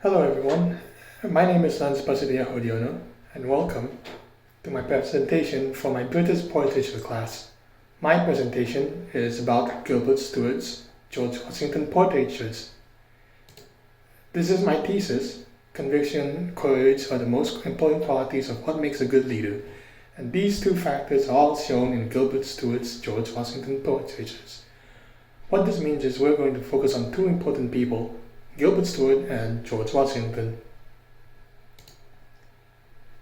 Hello everyone, my name is Bossert and welcome to my presentation for my British Portraiture class. My presentation is about Gilbert Stewart's George Washington portraitures. This is my thesis. Conviction, courage are the most important qualities of what makes a good leader, and these two factors are all shown in Gilbert Stewart's George Washington portraitures. What this means is we're going to focus on two important people, Gilbert Stewart and George Washington.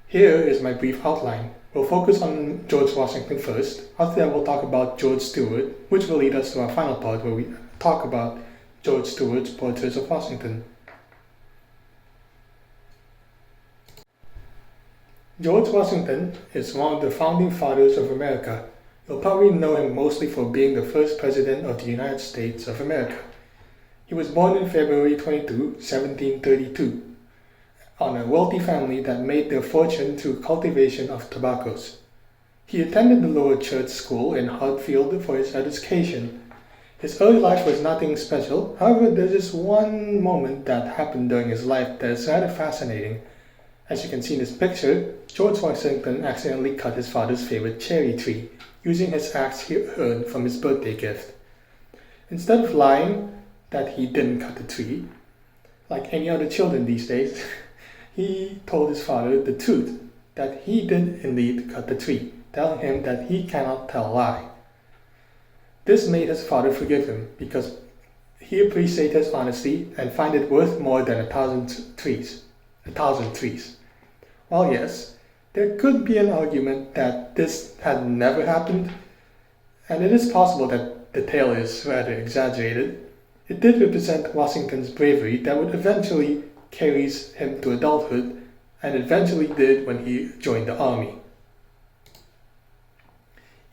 Here is my brief outline. We'll focus on George Washington first. After that, we'll talk about George Stewart, which will lead us to our final part where we talk about George Stewart's portraits of Washington. George Washington is one of the founding fathers of America. You'll probably know him mostly for being the first president of the United States of America. He was born in February 22, 1732, on a wealthy family that made their fortune through cultivation of tobaccos. He attended the lower church school in Hartfield for his education. His early life was nothing special, however there's this one moment that happened during his life that is rather fascinating. As you can see in this picture, George Washington accidentally cut his father's favorite cherry tree, using his axe he earned from his birthday gift. Instead of lying that he didn't cut the tree, like any other children these days, he told his father the truth, that he did indeed cut the tree, telling him that he cannot tell a lie. This made his father forgive him, because he appreciated his honesty and find it worth more than 1,000 trees. While yes, there could be an argument that this had never happened, and it is possible that the tale is rather exaggerated, it did represent Washington's bravery that would eventually carry him to adulthood, and eventually did when he joined the army.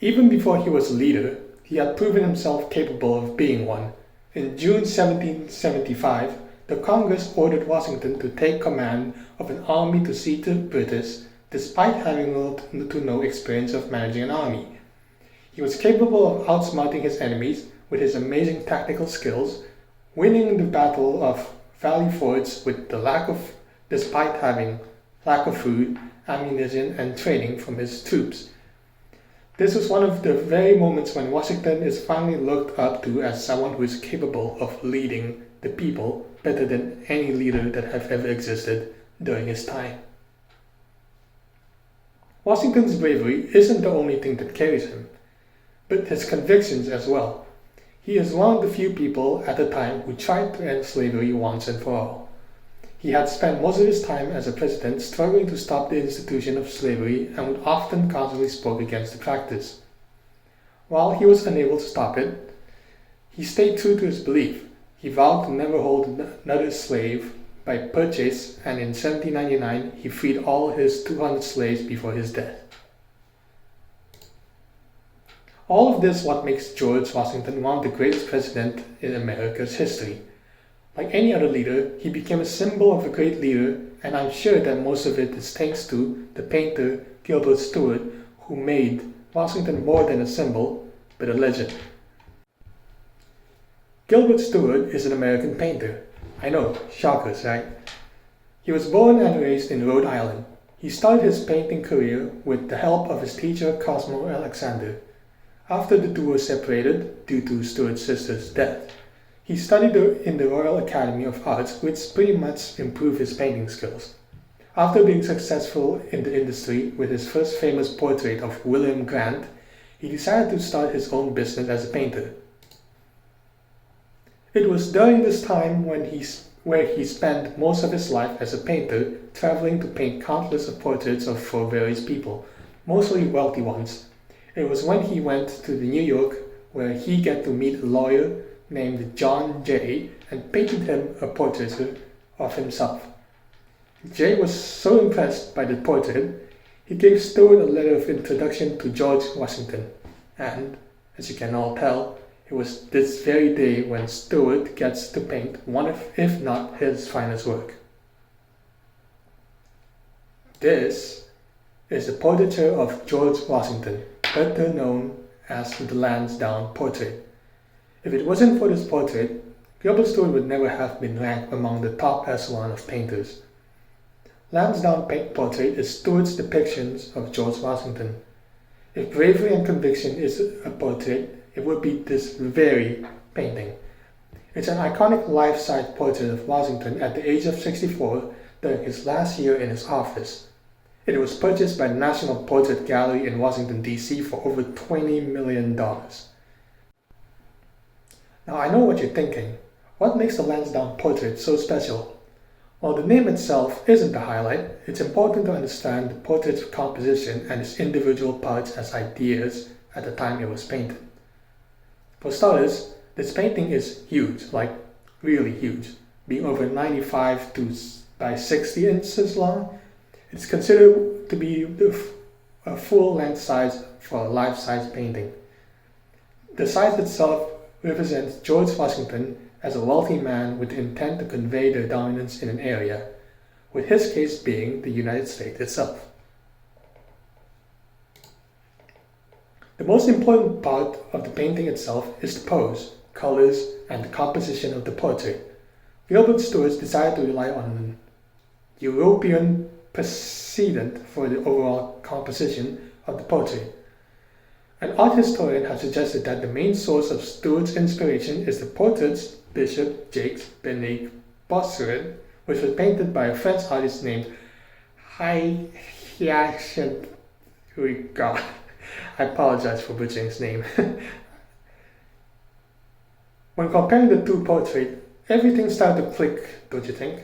Even before he was a leader, he had proven himself capable of being one. In June 1775, the Congress ordered Washington to take command of an army to siege the British, despite having little to no experience of managing an army. He was capable of outsmarting his enemies with his amazing tactical skills, winning the Battle of Valley Forge despite having lack of food, ammunition, and training from his troops. This was one of the very moments when Washington is finally looked up to as someone who is capable of leading the people better than any leader that have ever existed during his time. Washington's bravery isn't the only thing that carries him, but his convictions as well. He is one of the few people at the time who tried to end slavery once and for all. He had spent most of his time as a president struggling to stop the institution of slavery and would often constantly spoke against the practice. While he was unable to stop it, he stayed true to his belief. He vowed to never hold another slave by purchase, and in 1799 he freed all his 200 slaves before his death. All of this what makes George Washington one of the greatest presidents in America's history. Like any other leader, he became a symbol of a great leader, and I'm sure that most of it is thanks to the painter Gilbert Stewart, who made Washington more than a symbol, but a legend. Gilbert Stewart is an American painter. I know, shockers, right? He was born and raised in Rhode Island. He started his painting career with the help of his teacher Cosmo Alexander. After the two were separated due to Stewart's sister's death, he studied in the Royal Academy of Arts, which pretty much improved his painting skills. After being successful in the industry with his first famous portrait of William Grant, he decided to start his own business as a painter. It was during this time where he spent most of his life as a painter, traveling to paint countless portraits for various people, mostly wealthy ones. It was when he went to New York where he got to meet a lawyer named John Jay and painted him a portrait of himself. Jay was so impressed by the portrait, he gave Stewart a letter of introduction to George Washington, and, as you can all tell, it was this very day when Stewart gets to paint one of, if not his finest work. This is a portraiture of George Washington, better known as the Lansdowne portrait. If it wasn't for this portrait, Gilbert Stewart would never have been ranked among the top echelon of painters. Lansdowne portrait is Stewart's depictions of George Washington. If bravery and conviction is a portrait, it would be this very painting. It's an iconic life-size portrait of Washington at the age of 64 during his last year in his office. It was purchased by the National Portrait Gallery in Washington, D.C. for over $20 million. Now I know what you're thinking. What makes the Lansdowne portrait so special? While the name itself isn't the highlight, it's important to understand the portrait's composition and its individual parts as ideas at the time it was painted. For starters, this painting is huge, like really huge, being over 95 by 60 inches long. It's considered to be a full length size for a life-size painting. The size itself represents George Washington as a wealthy man with the intent to convey their dominance in an area, with his case being the United States itself. The most important part of the painting itself is the pose, colors, and the composition of the portrait. Gilbert Stewart decided to rely on an European precedent for the overall composition of the portrait. An art historian has suggested that the main source of Stewart's inspiration is the portraits Bishop Jacques Benet Bossert, which was painted by a French artist named Hyacinthe Rigaud. I apologize for butchering his name. When comparing the two portraits, everything started to click, don't you think?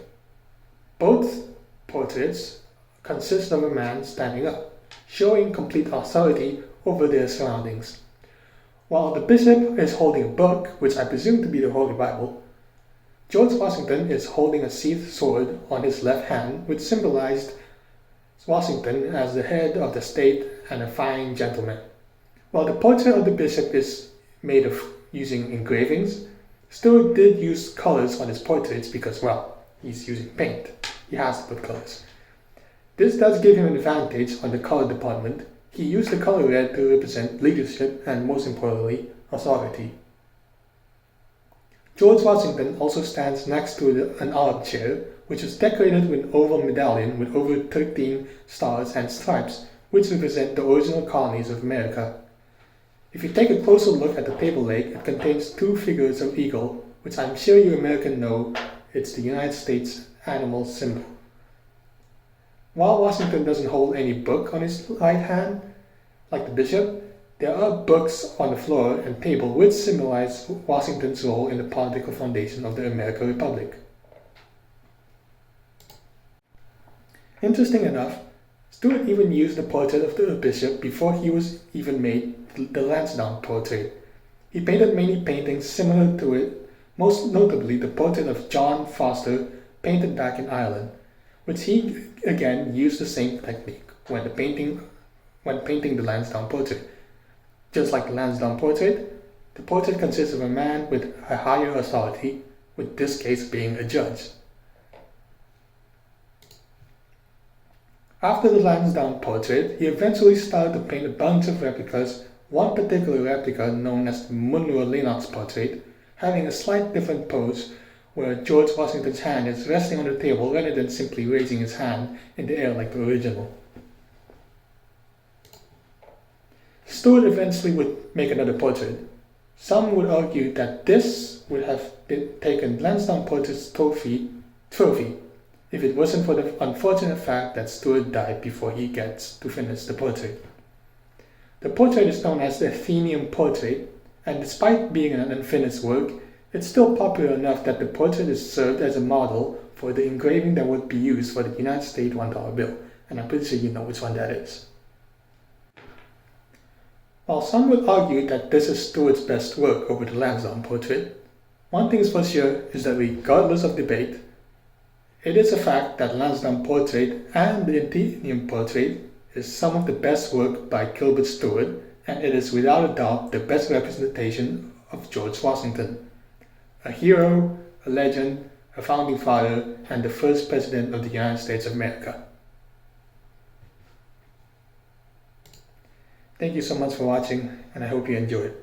Both portraits consist of a man standing up, showing complete authority over their surroundings. While the bishop is holding a book, which I presume to be the Holy Bible, George Washington is holding a sheathed sword on his left hand, which symbolized Washington as the head of the state and a fine gentleman. While the portrait of the bishop is made of using engravings, Stewart did use colors on his portraits because, well, he's using paint. He has to put colors. This does give him an advantage on the color department. He used the color red to represent leadership and, most importantly, authority. George Washington also stands next to an armchair, which is decorated with an oval medallion with over 13 stars and stripes, which represent the original colonies of America. If you take a closer look at the table leg, it contains two figures of eagle, which I'm sure you Americans know it's the United States animal symbol. While Washington doesn't hold any book on his right hand, like the bishop, there are books on the floor and table which symbolize Washington's role in the political foundation of the American Republic. Interesting enough, Stewart even used the portrait of the bishop before he was even made the Lansdowne portrait. He painted many paintings similar to it, most notably the portrait of John Foster painted back in Ireland, which he again used the same technique when painting the Lansdowne portrait. Just like the Lansdowne portrait, the portrait consists of a man with a higher authority, with this case being a judge. After the Lansdowne portrait, he eventually started to paint a bunch of replicas, one particular replica known as the Munro Lennox portrait, having a slight different pose where George Washington's hand is resting on the table rather than simply raising his hand in the air like the original. Stewart eventually would make another portrait. Some would argue that this would have been taken Lansdowne portrait's trophy if it wasn't for the unfortunate fact that Stewart died before he gets to finish the portrait. The portrait is known as the Athenian portrait, and despite being an unfinished work, it's still popular enough that the portrait is served as a model for the engraving that would be used for the United States $1 bill, and I'm pretty sure you know which one that is. While some would argue that this is Stewart's best work over the Lansdowne portrait, one thing is for sure is that regardless of debate, it is a fact that Lansdowne portrait and the Athenian portrait is some of the best work by Gilbert Stewart, and it is without a doubt the best representation of George Washington. A hero, a legend, a founding father, and the first president of the United States of America. Thank you so much for watching, and I hope you enjoyed.